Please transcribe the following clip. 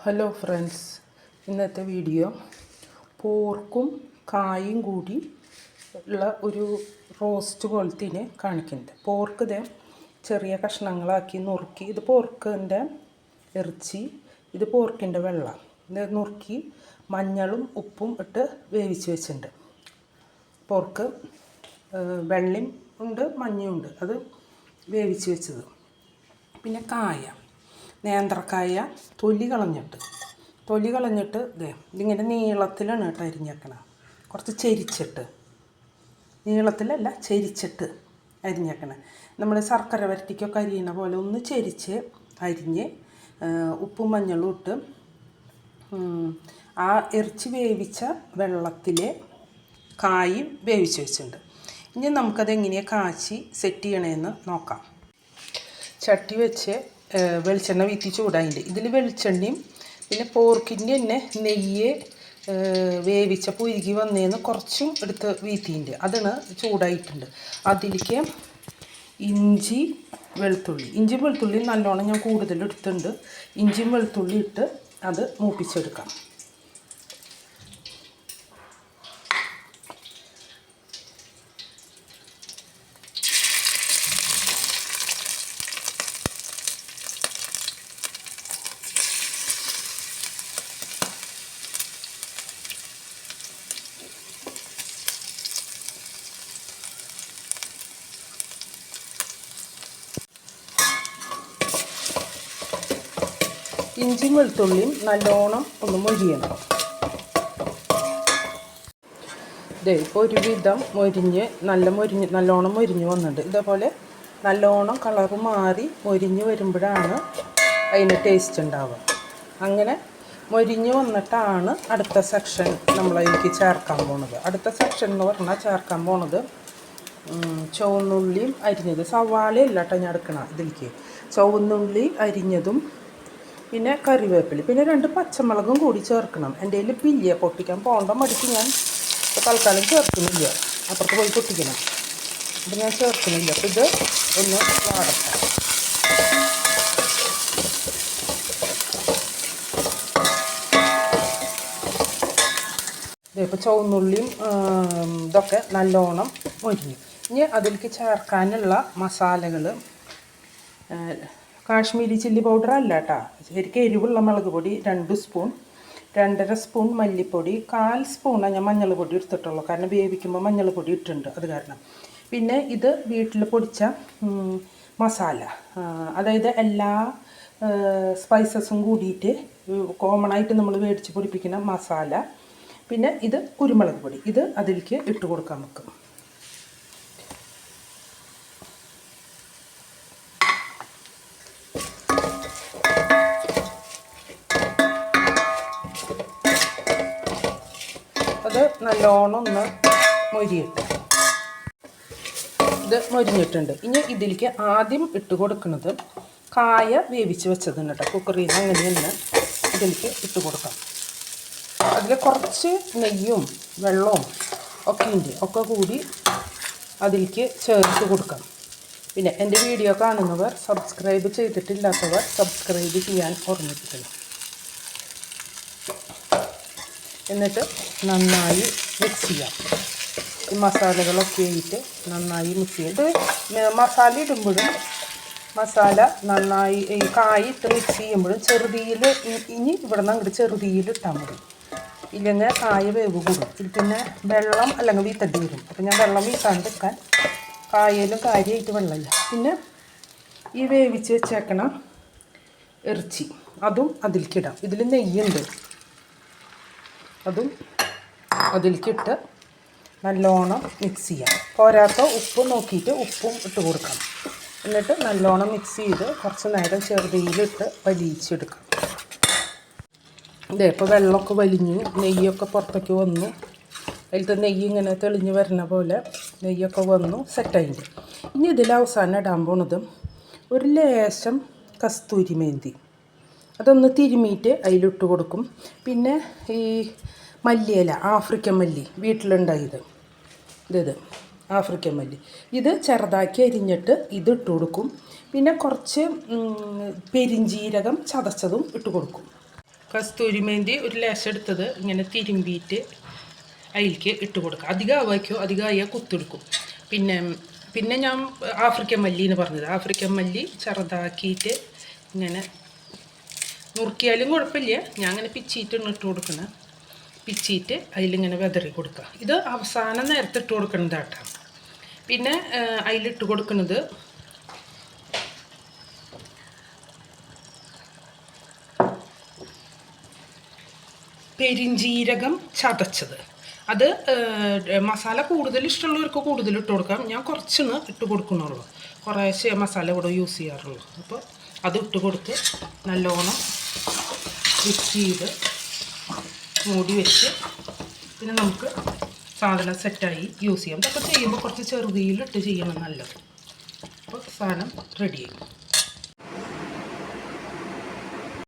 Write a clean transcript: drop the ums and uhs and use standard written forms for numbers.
Hello friends, ഇന്നത്തെ video പോർക്കും കായും കൂടി ഉള്ള ഒരു റോസ്റ്റ് പോലത്തിന് കാണിക്കുന്നുണ്ട്. പോർക്ക് ഇത് ചെറിയ കഷ്ണങ്ങളാക്കി നുറുക്കി, ഇത് പോർക്കിൻ്റെ ഇറച്ചി, ഇത് പോർക്കിൻ്റെ വെള്ളം, ഇത് നുറുക്കി മഞ്ഞളും ഉപ്പും ഇട്ട് വേവിച്ച് വെച്ചിട്ടുണ്ട്. പോർക്ക് വെള്ളയും ഉണ്ട് മഞ്ഞയും ഉണ്ട്, അത് വേവിച്ച് വെച്ചത്. പിന്നെ കായ, നേന്ത്രക്കായ തൊലി കളഞ്ഞിട്ട് ഇതിങ്ങനെ നീളത്തിലാണ് കേട്ടോ അരിഞ്ഞേക്കണം. കുറച്ച് ചെരിച്ചിട്ട്, നീളത്തിലല്ല ചെരിച്ചിട്ട് അരിഞ്ഞേക്കണം. നമ്മൾ ശർക്കര വരട്ടിക്കൊക്കെ അരിയണ പോലെ ഒന്ന് ചെരിച്ച് അരിഞ്ഞ് ഉപ്പും മഞ്ഞളും ഇട്ട് ആ ഇറച്ചി വേവിച്ച വെള്ളത്തിൽ കായും വേവിച്ച് വെച്ചിട്ടുണ്ട്. ഇനി നമുക്കതെങ്ങനെയാണ് കാച്ചി സെറ്റ് ചെയ്യണമെന്ന് നോക്കാം. ചട്ടി വെച്ച് വെളിച്ചെണ്ണ വീത്തി ചൂടായിട്ടുണ്ട്. ഇതിൽ വെളിച്ചെണ്ണയും പിന്നെ പോർക്കിൻ്റെ തന്നെ നെയ്യ് വേവിച്ച പുരുകി വന്നേന്ന് കുറച്ചും എടുത്ത് വീത്തിയിട്ടുണ്ട്. അതാണ് ചൂടായിട്ടുണ്ട്. അതിലേക്ക് ഇഞ്ചി വെളുത്തുള്ളി നല്ലോണം ഞാൻ കൂടുതൽ എടുത്തിട്ടുണ്ട്. ഇഞ്ചിയും വെളുത്തുള്ളി ഇട്ട് അത് മൂപ്പിച്ചെടുക്കാം. ഇഞ്ചിയും വെളുത്തുള്ളിയും നല്ലോണം ഒന്ന് മൊരിയണം. ഇപ്പോൾ ഒരുവിധം നല്ലോണം മൊരിഞ്ഞ് വന്നിട്ടുണ്ട്. ഇതേപോലെ നല്ലോണം കളറ് മാറി മൊരിഞ്ഞ് വരുമ്പോഴാണ് അതിന് ടേസ്റ്റ് ഉണ്ടാവുക. അങ്ങനെ മൊരിഞ്ഞ് വന്നിട്ടാണ് അടുത്ത സെക്ഷൻ നമ്മളതിലേക്ക് ചേർക്കാൻ പോണത്. അടുത്ത സെക്ഷൻ എന്ന് പറഞ്ഞാൽ ചേർക്കാൻ പോണത് ചുവന്നുള്ളിയും അരിഞ്ഞത്, സവാളയല്ല കേട്ടോ ഞാൻ എടുക്കണം ഇതിലേക്ക്. ചുവന്നുള്ളി അരിഞ്ഞതും പിന്നെ കറിവേപ്പില, പിന്നെ 2 പച്ചമുളകും കൂടി ചേർക്കണം. എൻ്റെ കയ്യിൽ പില്ലിയ പൊട്ടിക്കാൻ പോകേണ്ട മടിക്ക് ഞാൻ തൽക്കാലം ചേർക്കുന്നില്ല, അപ്പുറത്ത് പോയി പൊട്ടിക്കണം. അപ്പം ഞാൻ ചേർക്കുന്നില്ല. അപ്പോൾ ഇത് ഒന്ന് വാടട്ടെ. ഇപ്പോൾ ചുവന്നുള്ളിയും ഇതൊക്കെ നല്ലോണം മൊരിഞ്ഞു. ഇനി അതിലേക്ക് ചേർക്കാനുള്ള മസാലകൾ കാശ്മീരി ചില്ലി പൗഡർ അല്ല കേട്ടോ, ശരിക്കും എരിവുള്ള മുളക് പൊടി 2 സ്പൂൺ, 2.5 സ്പൂൺ മല്ലിപ്പൊടി, 1/4 സ്പൂണാണ് ഞാൻ മഞ്ഞൾ പൊടി എടുത്തിട്ടുള്ളൂ. കാരണം വേവിക്കുമ്പോൾ മഞ്ഞൾ പൊടി ഇട്ടിട്ടുണ്ട്, അത് കാരണം. പിന്നെ ഇത് വീട്ടിൽ പൊടിച്ച മസാല, അതായത് എല്ലാ സ്പൈസസും കൂടിയിട്ട് കോമൺ ആയിട്ട് നമ്മൾ മേടിച്ച് പൊടിപ്പിക്കുന്ന മസാല. പിന്നെ ഇത് കുരുമുളക് പൊടി, ഇത് അതിലേക്ക് ഇട്ട് കൊടുക്കാൻ വെക്കും. അത് നല്ലോണം ഒന്ന് മൊരിയട്ടെ. ഇത് മൊരിഞ്ഞിട്ടുണ്ട്. ഇനി ഇതിലേക്ക് ആദ്യം ഇട്ട് കൊടുക്കുന്നത് കായ വേവിച്ച് വെച്ചതുണ്ട് കേട്ടോ, കുക്കറിൽ നിന്ന്. അങ്ങനെ തന്നെ ഇതിലേക്ക് ഇട്ട് കൊടുക്കാം. അതിൽ കുറച്ച് നെയ്യും വെള്ളവും ഒക്കെ കൂടി അതിലേക്ക് ചേർത്ത് കൊടുക്കാം. പിന്നെ എൻ്റെ വീഡിയോ കാണുന്നവർ, സബ്സ്ക്രൈബ് ചെയ്തിട്ടില്ലാത്തവർ സബ്സ്ക്രൈബ് ചെയ്യാൻ ഓർമ്മിപ്പിക്കണം. എന്നിട്ട് നന്നായി മിക്സ് ചെയ്യാം. ഈ മസാലകളൊക്കെ ആയിട്ട് നന്നായി മിക്സ് ചെയ്ത് മസാല ഇടുമ്പോഴും മസാല നന്നായി ഈ കായ് ഇട്ട് മിക്സ് ചെയ്യുമ്പോഴും ചെറുതീയിൽ, ഇനി ഇവിടെ നിന്ന് അങ്ങോട്ട് ചെറുതീയിൽ ഇട്ടാൽ മതി. ഇല്ലെങ്കിൽ കായ വേവ് കൂടും. പിന്നെ വെള്ളം അല്ലെങ്കിൽ വീത്തണ്ടി വരും. അപ്പം ഞാൻ വെള്ളം വീത്താണ്ടിരിക്കാൻ കായയിലും കാര്യമായിട്ട് വെള്ളമില്ല. പിന്നെ ഈ വേവിച്ച് വെച്ചേക്കണം ഇറച്ചി, അതും അതിലേക്കിടാം. ഇതിൽ നെയ്യുണ്ട്, അതും അതിലേക്കിട്ട് നല്ലോണം മിക്സ് ചെയ്യാം. പോരാത്ത ഉപ്പ് നോക്കിയിട്ട് ഉപ്പും ഇട്ട് കൊടുക്കണം. എന്നിട്ട് നല്ലോണം മിക്സ് ചെയ്ത് കുറച്ച് നേരം ചെറുതീയിലിട്ട് വലിച്ചെടുക്കാം. ഇപ്പോൾ വെള്ളമൊക്കെ വലിഞ്ഞു, നെയ്യൊക്കെ പുറത്തേക്ക് വന്നു. അതിലത്തെ നെയ്യ് ഇങ്ങനെ തെളിഞ്ഞ് വരുന്ന പോലെ നെയ്യൊക്കെ വന്നു, സെറ്റായിട്ട്. ഇനി ഇതിൽ അവസാനം ഇടാൻ പോണത് ഒരു ലേശം കസ്തൂരി മേന്തി, അതൊന്ന് തിരുമിയിട്ട് അതിലിട്ട് കൊടുക്കും. പിന്നെ ഈ മല്ലിയില, ആഫ്രിക്കൻ മല്ലി വീട്ടിലുണ്ടായത്, ഇത് ആഫ്രിക്കൻ മല്ലി, ഇത് ചെറുതാക്കി അരിഞ്ഞിട്ട് ഇത് ഇട്ട് കൊടുക്കും. പിന്നെ കുറച്ച് പെരിഞ്ജീരകം ചതച്ചതും ഇട്ട് കൊടുക്കും. കസ്തൂരി മേന്തി ഒരു ലേശം എടുത്തത് ഇങ്ങനെ തിരുമ്പിയിട്ട് അതിലേക്ക് ഇട്ട് കൊടുക്കുക. അധികം ആവാക്കോ, അധികമായാൽ കുത്തെടുക്കും. പിന്നെ ഞാൻ ആഫ്രിക്കൻ മല്ലി എന്ന് പറഞ്ഞത്, ആഫ്രിക്കൻ മല്ലി ചെറുതാക്കിയിട്ട് ഇങ്ങനെ നുറുക്കിയാലും കുഴപ്പമില്ല. ഞാൻ അങ്ങനെ പിച്ചിയിട്ട് ഇട്ട് കൊടുക്കണം. പിച്ചിയിട്ട് അതിലിങ്ങനെ വിതറി കൊടുക്കുക. ഇത് അവസാനം നേരത്തെ ഇട്ട് കൊടുക്കുന്നതാട്ടോ. പിന്നെ അതിലിട്ട് കൊടുക്കുന്നത് പെരിഞ്ജീരകം ചതച്ചത്. അത് മസാല കൂടുതൽ ഇഷ്ടമുള്ളവർക്ക് കൂടുതൽ ഇട്ട് കൊടുക്കാം. ഞാൻ കുറച്ചൊന്ന് ഇട്ട് കൊടുക്കുന്നുള്ളൂ, കുറേശ്ശെ മസാല ഇവിടെ യൂസ് ചെയ്യാറുള്ളൂ. അപ്പോൾ അത് ഇട്ട് കൊടുത്ത് നല്ലോണം മിക്സ് ചെയ്ത് മൂടി വെച്ച് പിന്നെ നമുക്ക് സാധനം സെറ്റായി യൂസ് ചെയ്യാം. ഇതൊക്കെ ചെയ്യുമ്പോൾ കുറച്ച് ചെറുതീയിലിട്ട് ചെയ്യണം നല്ലത്. അപ്പോൾ സാധനം റെഡിയായി.